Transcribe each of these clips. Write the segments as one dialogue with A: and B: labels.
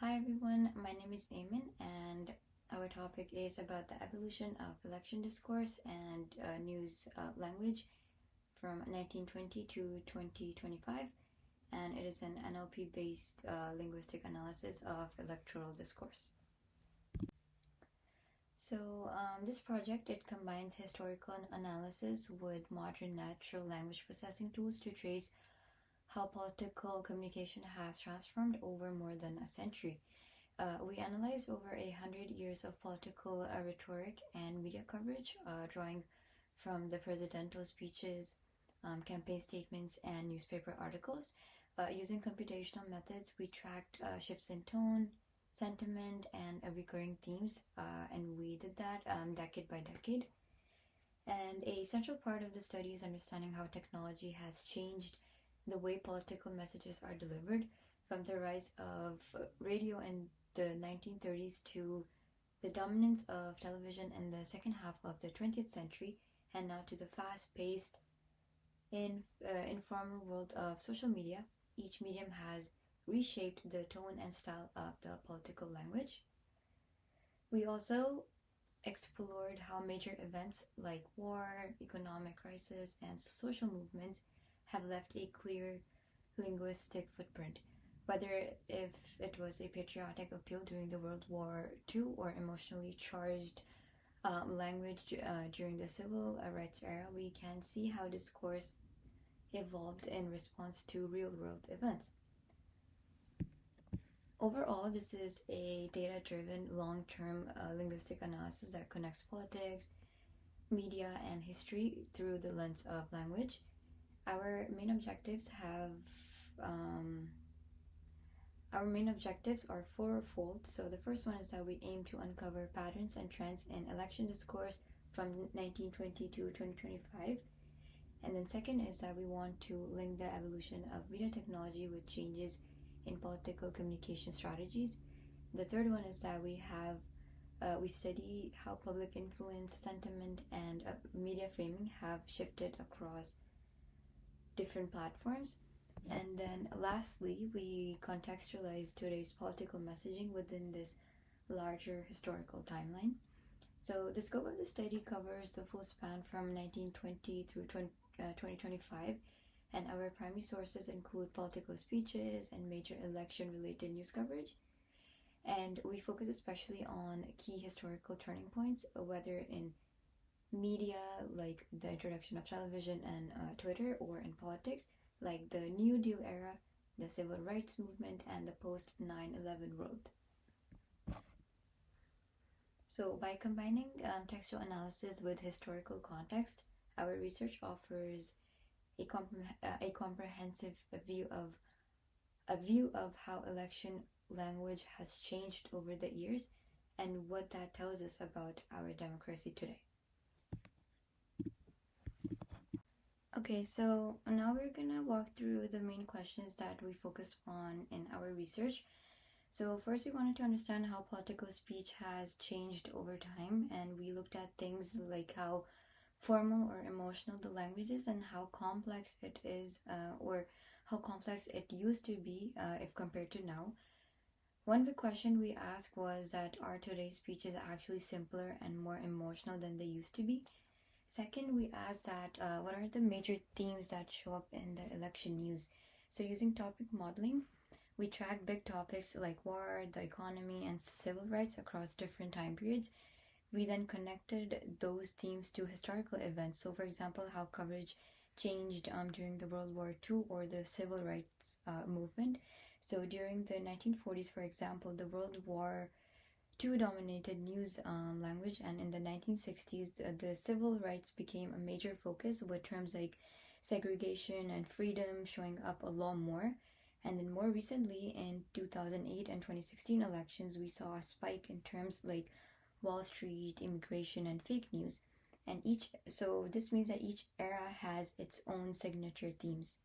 A: Hi everyone, my name is Aimen and our topic is about the evolution of election discourse and news language from 1920 to 2025, and it is an NLP based linguistic analysis of electoral discourse. So this project, it combines historical analysis with modern natural language processing tools to trace how political communication has transformed over more than a century. We analyze over 100 years of political rhetoric and media coverage, drawing from the presidential speeches, campaign statements, and newspaper articles. Using computational methods, we tracked shifts in tone, sentiment, and recurring themes, and we did that decade by decade. And a central part of the study is understanding how technology has changed the way political messages are delivered, from the rise of radio in the 1930s to the dominance of television in the second half of the 20th century, and now to the fast-paced, informal world of social media. Each medium has reshaped the tone and style of the political language. We also explored how major events like war, economic crisis, and social movements have left a clear linguistic footprint, whether if it was a patriotic appeal during the World War II or emotionally charged language during the civil rights era. We can see how discourse evolved in response to real-world events. Overall, this is a data-driven, long-term linguistic analysis that connects politics, media, and history through the lens of language. Our main objectives are fourfold. So the first one is that we aim to uncover patterns and trends in election discourse from 1920 to 2025. And then second is that we want to link the evolution of media technology with changes in political communication strategies. The third one is that we study how public influence, sentiment, and media framing have shifted across different platforms. And then lastly, we contextualize today's political messaging within this larger historical timeline. So the scope of the study covers the full span from 1920 through 2025, and our primary sources include political speeches and major election-related news coverage. And we focus especially on key historical turning points, whether in media, like the introduction of television and Twitter, or in politics, like the New Deal era, the civil rights movement, and the post-9/11 world. So by combining textual analysis with historical context, our research offers a comprehensive view of how election language has changed over the years and what that tells us about our democracy today. Okay, so now we're gonna walk through the main questions that we focused on in our research. So first, we wanted to understand how political speech has changed over time, and we looked at things like how formal or emotional the language is and how complex it is, or how complex it used to be if compared to now. One big question we asked was that are today's speeches actually simpler and more emotional than they used to be? Second, we asked that what are the major themes that show up in the election news? So using topic modeling, we tracked big topics like war, the economy, and civil rights across different time periods. We then connected those themes to historical events. So for example, how coverage changed during the World War II or the civil rights movement. So during the 1940s, for example, the World War II dominated news language, and in the 1960s, the civil rights became a major focus, with terms like segregation and freedom showing up a lot more. And then more recently, in 2008 and 2016 elections, we saw a spike in terms like Wall Street, immigration, and fake news. And so this means that each era has its own signature themes.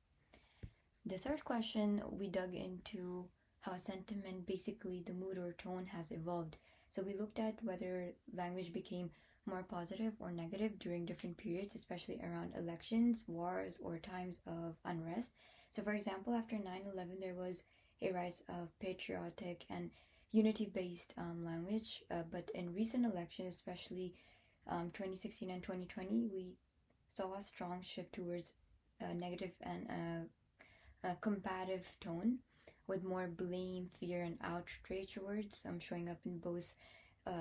A: The third question, we dug into how sentiment, basically the mood or tone, has evolved. So we looked at whether language became more positive or negative during different periods, especially around elections, wars, or times of unrest. So for example, after 9/11, there was a rise of patriotic and unity-based language. But in recent elections, especially 2016 and 2020, we saw a strong shift towards a negative and a combative tone, with more blame, fear, and outrage words showing up in both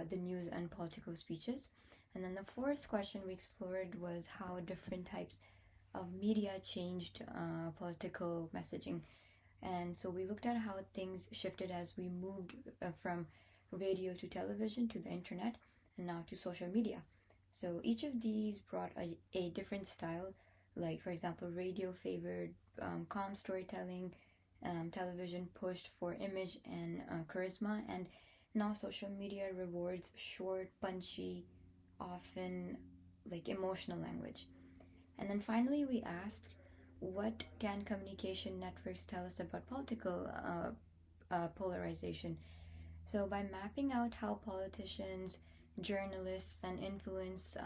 A: the news and political speeches. And then the fourth question we explored was how different types of media changed political messaging. And so we looked at how things shifted as we moved from radio to television to the internet and now to social media. So each of these brought a different style. Like, for example, radio favored calm storytelling, television pushed for image and charisma, and now social media rewards short, punchy, often like emotional language. And then finally, we asked, what can communication networks tell us about political polarization? So, by mapping out how politicians, journalists, and influence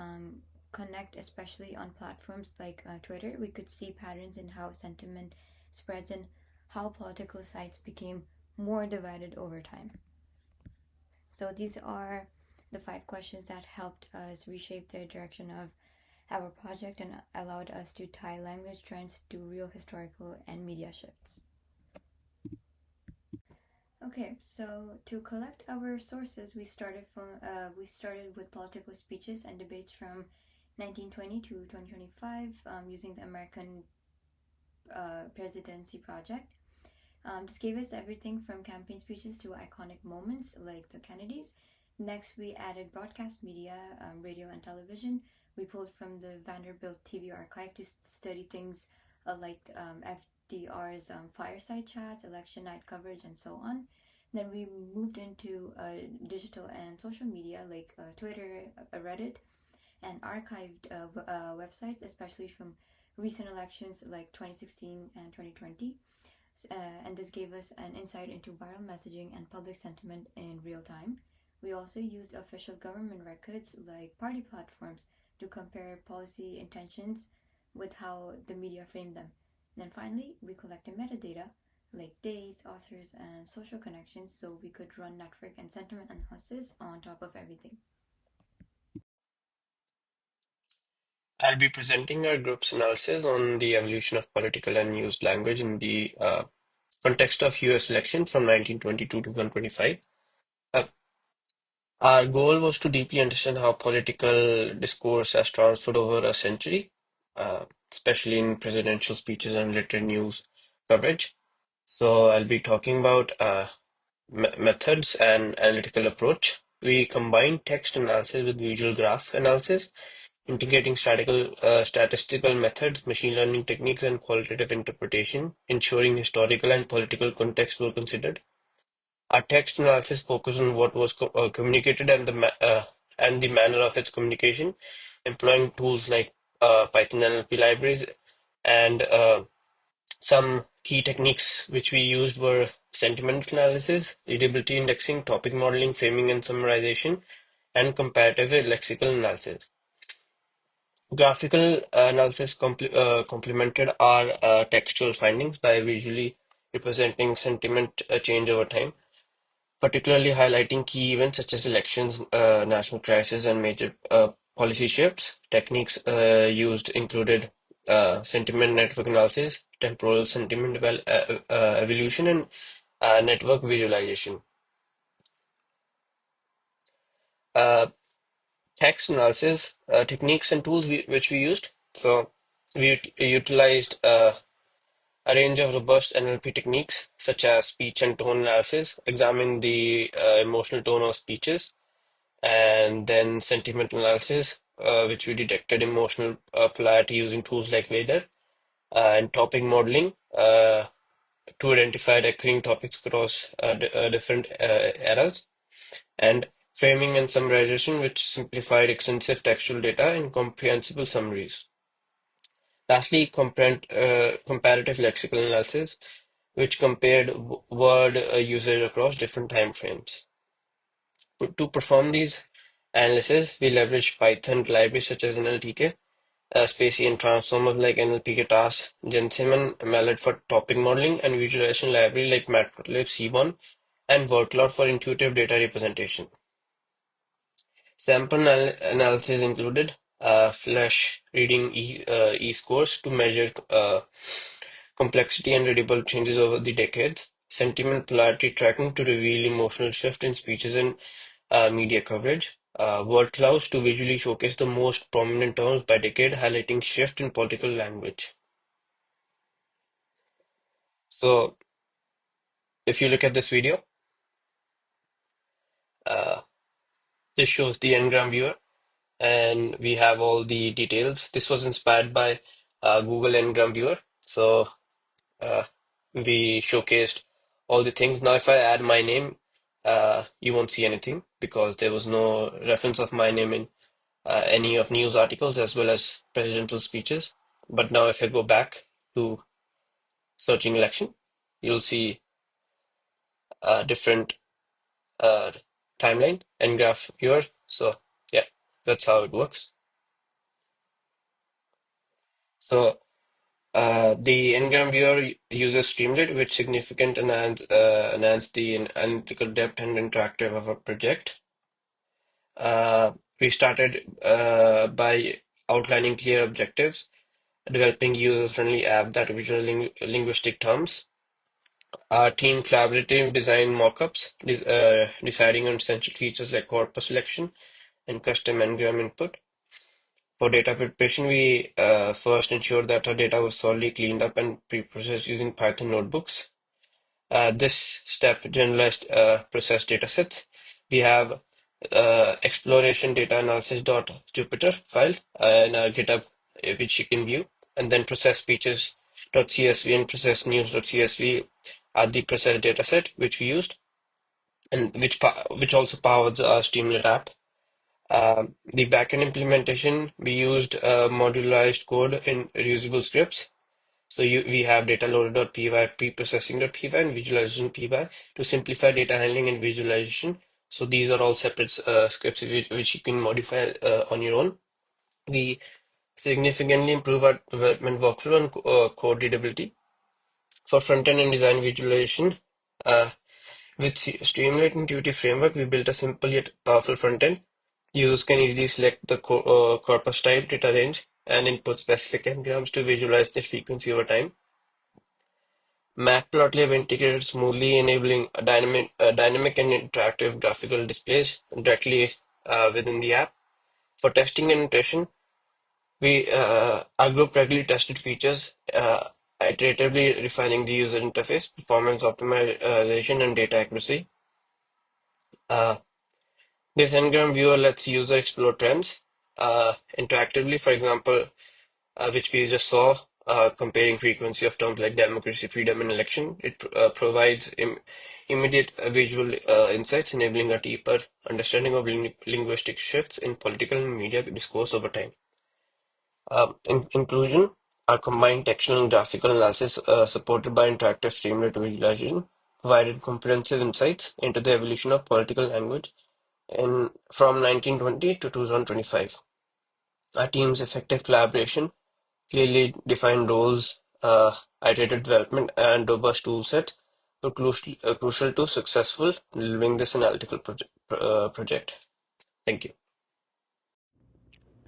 A: connect, especially on platforms like Twitter, we could see patterns in how sentiment spreads and how political sites became more divided over time. So, these are the five questions that helped us reshape the direction of our project and allowed us to tie language trends to real historical and media shifts. Okay, so to collect our sources, we started with political speeches and debates from 1920 to 2025 using the American Presidency Project. This gave us everything from campaign speeches to iconic moments like the Kennedys. Next, we added broadcast media, radio, and television. We pulled from the Vanderbilt TV archive to study things like FDR's fireside chats, election night coverage, and so on. Then we moved into digital and social media like Twitter, Reddit, and archived websites, especially from recent elections like 2016 and 2020. And this gave us an insight into viral messaging and public sentiment in real time. We also used official government records like party platforms to compare policy intentions with how the media framed them. And then finally, we collected metadata like dates, authors, and social connections so we could run network and sentiment analysis on top of everything.
B: I'll be presenting our group's analysis on the evolution of political and used language in the context of US election from 1922 to 2025. Uh, our goal was to deeply understand how political discourse has transferred over a century, especially in presidential speeches and related news coverage. So I'll be talking about methods and analytical approach. We combine text analysis with visual graph analysis, integrating statistical methods, machine learning techniques, and qualitative interpretation, ensuring historical and political context were considered. Our text analysis focused on what was communicated and the manner of its communication, employing tools like Python NLP libraries, and some key techniques which we used were sentiment analysis, readability indexing, topic modeling, framing and summarization, and comparative lexical analysis. Graphical analysis complemented our textual findings by visually representing sentiment change over time, particularly highlighting key events such as elections, national crisis, and major policy shifts. Techniques used included sentiment network analysis, temporal sentiment evolution, and network visualization. Uh, Text analysis techniques and tools which we used. So we utilized a range of robust NLP techniques such as speech and tone analysis, examine the emotional tone of speeches, and then sentiment analysis, which we detected emotional polarity using tools like Vader, and topic modeling to identify recurring topics across different eras, and framing and summarization, which simplified extensive textual data in comprehensible summaries. Lastly, comparative lexical analysis, which compared word usage across different time frames. To perform these analysis, we leverage Python libraries such as NLTK, spacey and transformers like NLP tasks, Gensim and Mallet for topic modeling, and visualization library like Matplotlib, Seaborn, and WordCloud for intuitive data representation. Sample analysis included flash reading e-scores to measure complexity and readable changes over the decades, sentiment polarity tracking to reveal emotional shift in speeches and media coverage, word clouds to visually showcase the most prominent terms by decade, highlighting shift in political language. So if you look at this video, uh, this shows the Ngram viewer, and we have all the details. This was inspired by Google Ngram viewer. So uh, we showcased all the things. Now, if I add my name, you won't see anything because there was no reference of my name in any of news articles as well as presidential speeches. But now, if I go back to searching election, you'll see a different uh, timeline and graph viewer. So, yeah, that's how it works. So, the Ngram viewer uses Streamlit, which significant enhance the analytical depth and interactive of a project. We started by outlining clear objectives, developing user-friendly app that visual linguistic terms. Our team collaborative design mockups, deciding on essential features like corpus selection and custom Ngram input. For data preparation, we first ensured that our data was thoroughly cleaned up and pre-processed using Python notebooks. This step generalized processed datasets. We have exploration data analysis.jupyter file in our GitHub, which you can view, and then process speeches.csv and process news.csv are the processed dataset which we used, and which also powers our Streamlit app. The backend implementation, we used modularized code in reusable scripts. So we have data loader.py, preprocessing.py, and visualization.py to simplify data handling and visualization. So these are all separate scripts which you can modify on your own. We significantly improve our development workflow and code readability. For front-end and design visualization, uh, with Streamlit Intuitive Framework, we built a simple yet powerful front-end. Users can easily select the corpus type, data range, and input specific engrams to visualize their frequency over time. Matplotlib integrated smoothly, enabling dynamic and interactive graphical displays directly within the app. For testing and iteration, our group regularly tested features, iteratively refining the user interface, performance optimization, and data accuracy. Uh, this Ngram viewer lets user explore trends interactively. For example, which we just saw, comparing frequency of terms like democracy, freedom, and election. It provides immediate visual insights, enabling a deeper understanding of linguistic shifts in political and media discourse over time. In conclusion, our combined textual and graphical analysis, supported by interactive streamlit visualization, provided comprehensive insights into the evolution of political language from 1920 to 2025. Our team's effective collaboration, clearly defined roles, iterative development, and robust toolsets were crucial to successful delivering this analytical project. Thank you.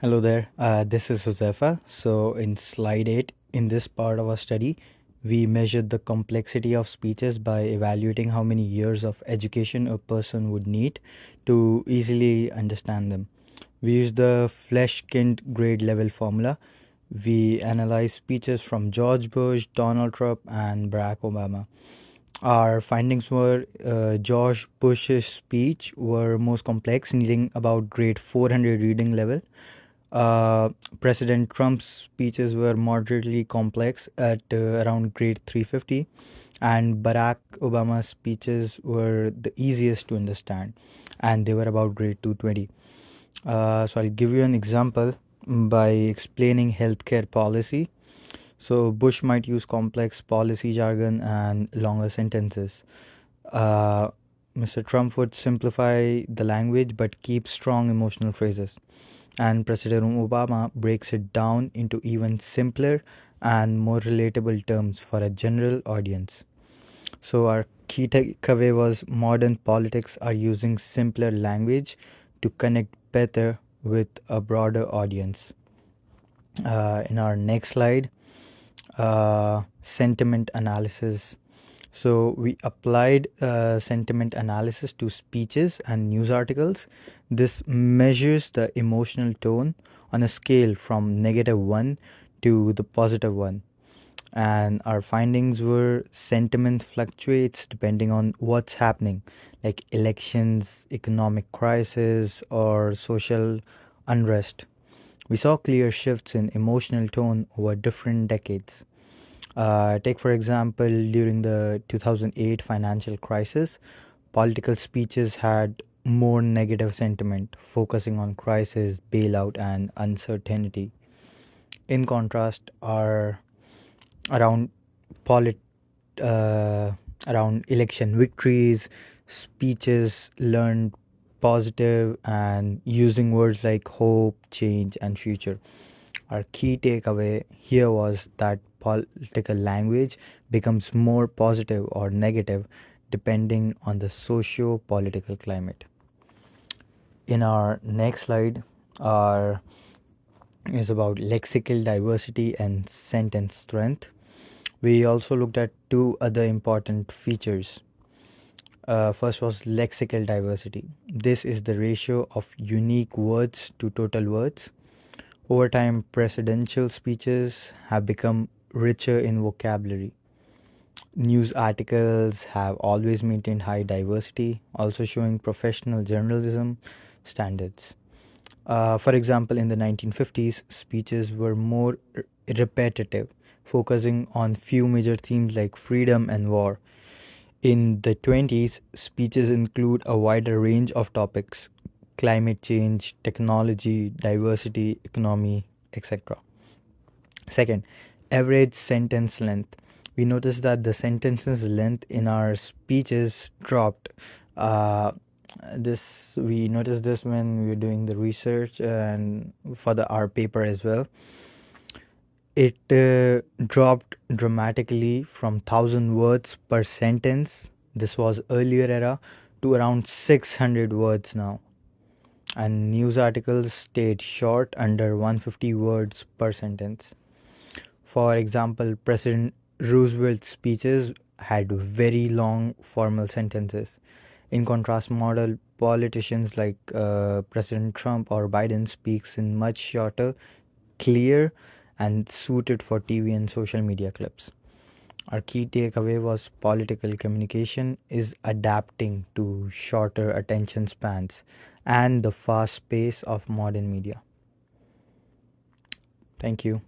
C: Hello there, this is Hozefa. So, in slide 8, in this part of our study, we measured the complexity of speeches by evaluating how many years of education a person would need to easily understand them. We used the Fleschkind grade level formula. We analyzed speeches from George Bush, Donald Trump, and Barack Obama. Our findings were George Bush's speech were most complex, needing about grade 400 reading level. Uh, President Trump's speeches were moderately complex at around grade 350, and Barack Obama's speeches were the easiest to understand, and they were about grade 220. So I'll give you an example by explaining healthcare policy. So Bush might use complex policy jargon and longer sentences. Mr. Trump would simplify the language but keep strong emotional phrases. and President Obama breaks it down into even simpler and more relatable terms for a general audience. So, our key takeaway was modern politics are using simpler language to connect better with a broader audience. In our next slide, sentiment analysis. So we applied sentiment analysis to speeches and news articles. This measures the emotional tone on a scale from -1 to the +1. And our findings were sentiment fluctuates depending on what's happening, like elections, economic crisis, or social unrest. We saw clear shifts in emotional tone over different decades. Take, for example, during the 2008 financial crisis, political speeches had more negative sentiment, focusing on crisis, bailout, and uncertainty. In contrast, our around polit- uh, around election victories, speeches learned positive and using words like hope, change, and future. Our key takeaway here was that political language becomes more positive or negative depending on the socio political climate. In our next slide, our is about lexical diversity and sentence strength. We also looked at two other important features. First was lexical diversity. This is the ratio of unique words to total words. Over time, presidential speeches have become richer in vocabulary. News articles have always maintained high diversity, also showing professional journalism standards. For example, in the 1950s, speeches were more repetitive, focusing on few major themes like freedom and war. In the 20s, speeches include a wider range of topics: climate change, technology, diversity, economy, etc. Second, average sentence length. We noticed that the sentences length in our speeches dropped. Uh, this we noticed this when we were doing the research and for the our paper as well. It dropped dramatically from 1,000 words per sentence. This was earlier era to around 600 words now. And news articles stayed short, under 150 words per sentence. For example, President Roosevelt's speeches had very long formal sentences. In contrast, model politicians like President Trump or Biden speaks in much shorter, clear, and suited for TV and social media clips. Our key takeaway was political communication is adapting to shorter attention spans and the fast pace of modern media. Thank you.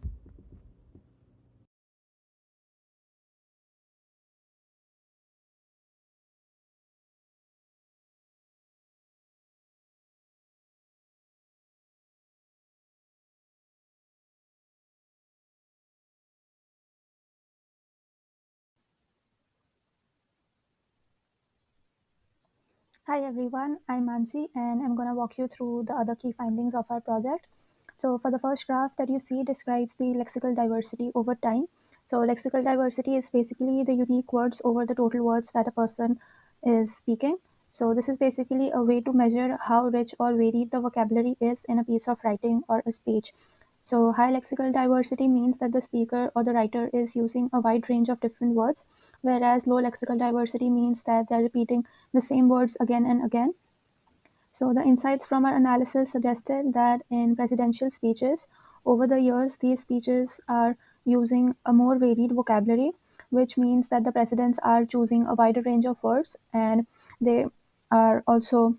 D: Hi everyone, I'm Maansi and I'm going to walk you through the other key findings of our project. So for the first graph that you see describes the lexical diversity over time. So lexical diversity is basically the unique words over the total words that a person is speaking. So this is basically a way to measure how rich or varied the vocabulary is in a piece of writing or a speech. So high lexical diversity means that the speaker or the writer is using a wide range of different words, whereas low lexical diversity means that they're repeating the same words again and again. So the insights from our analysis suggested that in presidential speeches, over the years, these speeches are using a more varied vocabulary, which means that the presidents are choosing a wider range of words and they are also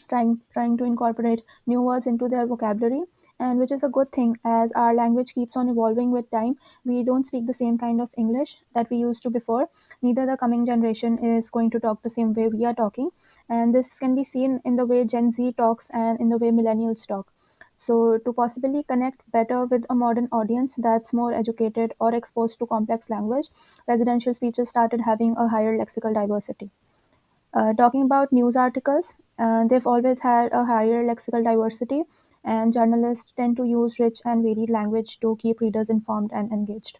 D: trying to incorporate new words into their vocabulary, and which is a good thing as our language keeps on evolving with time. We don't speak the same kind of English that we used to before, neither the coming generation is going to talk the same way we are talking, and this can be seen in the way Gen Z talks and in the way millennials talk. So to possibly connect better with a modern audience that's more educated or exposed to complex language, residential speeches started having a higher lexical diversity. Talking about news articles, they've always had a higher lexical diversity, and journalists tend to use rich and varied language to keep readers informed and engaged.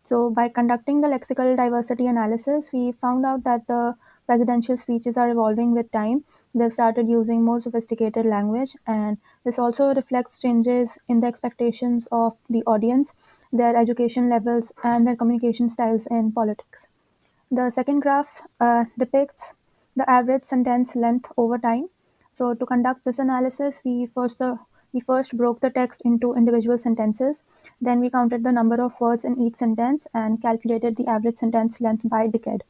D: So, by conducting the lexical diversity analysis, we found out that the presidential speeches are evolving with time. They've started using more sophisticated language, and this also reflects changes in the expectations of the audience, their education levels, and their communication styles in politics. The second graph depicts the average sentence length over time. So to conduct this analysis, we first broke the text into individual sentences. Then we counted the number of words in each sentence and calculated the average sentence length by decade.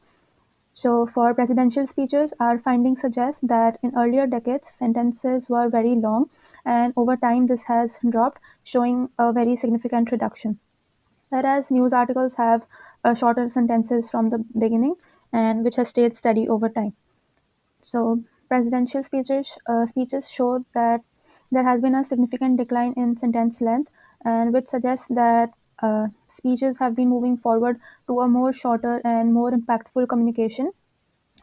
D: So for presidential speeches, our findings suggest that in earlier decades, sentences were very long, and over time this has dropped, showing a very significant reduction. Whereas news articles have shorter sentences from the beginning, and which has stayed steady over time. So presidential speeches show that there has been a significant decline in sentence length, and which suggests that speeches have been moving forward to a more shorter and more impactful communication,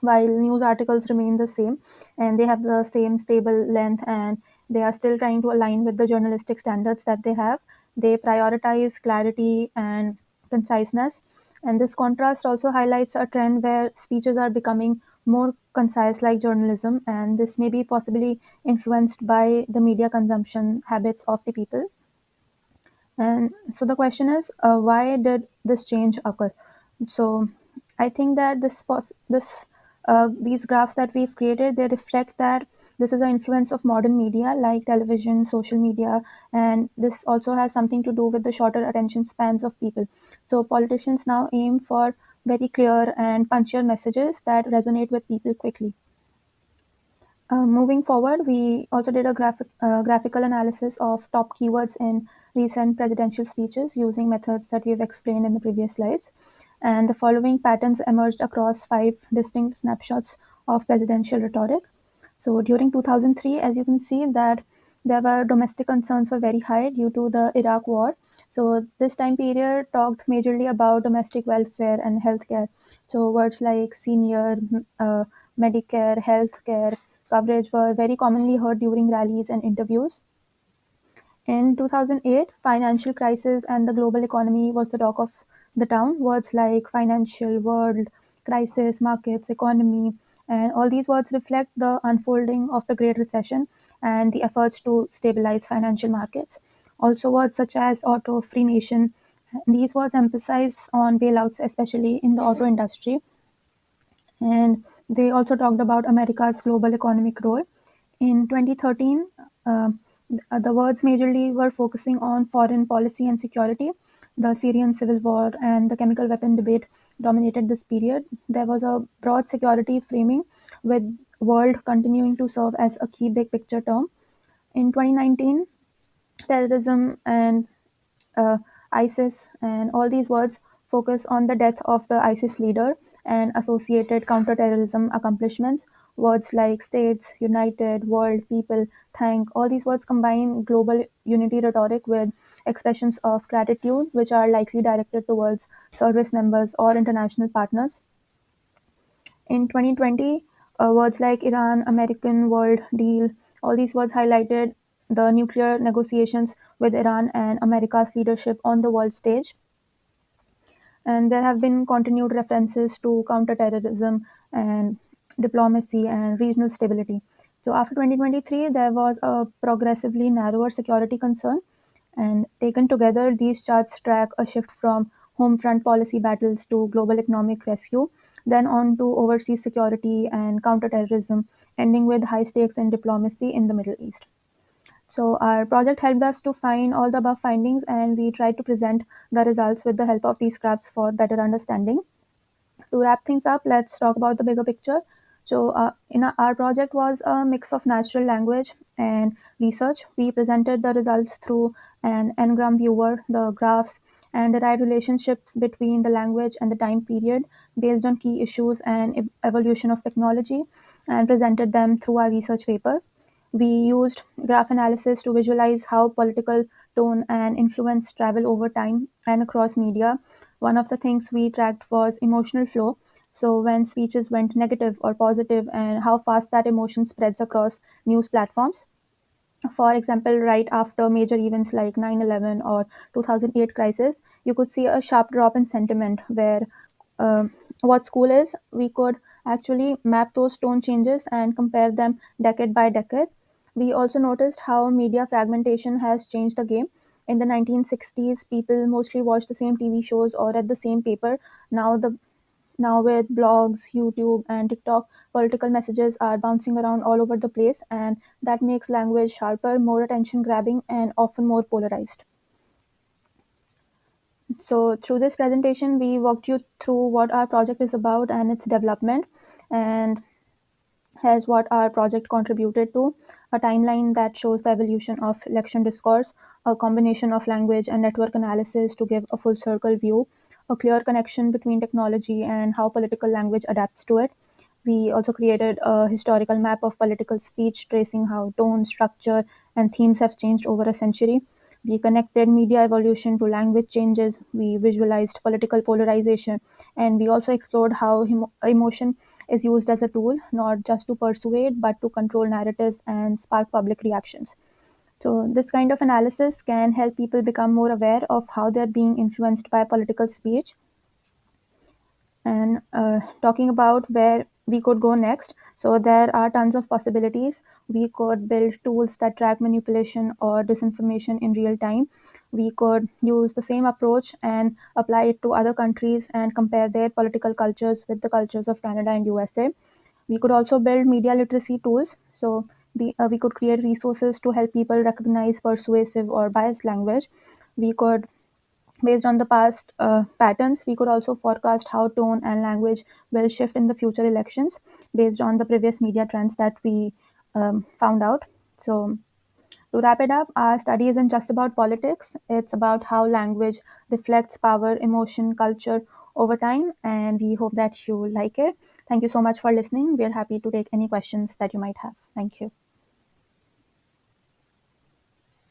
D: while news articles remain the same and they have the same stable length, and they are still trying to align with the journalistic standards that they have. They prioritize clarity and conciseness, and this contrast also highlights a trend where speeches are becoming more concise like journalism, and this may be possibly influenced by the media consumption habits of the people. And so the question is, why did this change occur? So I think that these graphs that we've created, they reflect that this is the influence of modern media like television, social media, and this also has something to do with the shorter attention spans of people. So politicians now aim for very clear and punctual messages that resonate with people quickly. Moving forward, we also did a graphical analysis of top keywords in recent presidential speeches using methods that we've explained in the previous slides. And the following patterns emerged across 5 distinct snapshots of presidential rhetoric. So during 2003, as you can see, that there were domestic concerns were very high due to the Iraq war. So this time period talked majorly about domestic welfare and healthcare. So words like senior, Medicare, healthcare coverage were very commonly heard during rallies and interviews. In 2008, financial crisis and the global economy was the talk of the town. Words like financial world, crisis, markets, economy, and all these words reflect the unfolding of the Great Recession and the efforts to stabilize financial markets. Also, words such as auto, free nation, these words emphasize on bailouts, especially in the auto industry, and they also talked about America's global economic role. In 2013, the words majorly were focusing on foreign policy and security. The Syrian civil war and the chemical weapon debate dominated this period. There was a broad security framing, with world continuing to serve as a key big picture term. In 2019, terrorism and uh, ISIS, and all these words focus on the death of the ISIS leader and associated counterterrorism accomplishments. Words like states, united, world, people, thank, all these words combine global unity rhetoric with expressions of gratitude, which are likely directed towards service members or international partners. In 2020, words like Iran, American, world, deal, all these words highlighted the nuclear negotiations with Iran and America's leadership on the world stage. And there have been continued references to counterterrorism and diplomacy and regional stability. So after 2023, there was a progressively narrower security concern, and taken together, these charts track a shift from home front policy battles to global economic rescue, then on to overseas security and counterterrorism, ending with high stakes in diplomacy in the Middle East. So our project helped us to find all the above findings, and we tried to present the results with the help of these graphs for better understanding. To wrap things up, let's talk about the bigger picture. So, our project was a mix of natural language and research. We presented the results through an Ngram viewer, the graphs, and derived relationships between the language and the time period based on key issues and evolution of technology, and presented them through our research paper. We used graph analysis to visualize how political tone and influence travel over time and across media. One of the things we tracked was emotional flow. So, when speeches went negative or positive, and how fast that emotion spreads across news platforms. For example, right after major events like 9/11 or 2008 crisis, you could see a sharp drop in sentiment where what school is, we could actually map those tone changes and compare them decade by decade. We also noticed how media fragmentation has changed the game. In the 1960s, people mostly watched the same TV shows or read the same paper. Now with blogs, YouTube, and TikTok, political messages are bouncing around all over the place, and that makes language sharper, more attention grabbing, and often more polarized. So, through this presentation, we walked you through what our project is about and its development, and here's what our project contributed to: a timeline that shows the evolution of election discourse, a combination of language and network analysis to give a full circle view, a clear connection between technology and how political language adapts to it. We also created a historical map of political speech, tracing how tone, structure, and themes have changed over a century. We connected media evolution to language changes. We visualized political polarization, and we also explored how emotion is used as a tool, not just to persuade, but to control narratives and spark public reactions. So, this kind of analysis can help people become more aware of how they're being influenced by political speech. And talking about where we could go next, so there are tons of possibilities. We could build tools that track manipulation or disinformation in real time. We could use the same approach and apply it to other countries and compare their political cultures with the cultures of Canada and USA. We could also build media literacy tools. So we could create resources to help people recognize persuasive or biased language. We could, based on the past patterns, we could also forecast how tone and language will shift in the future elections based on the previous media trends that we found out. So, to wrap it up, our study isn't just about politics, it's about how language reflects power, emotion, culture over time, and we hope that you like it. Thank you so much for listening. We're happy to take any questions that you might have. Thank you.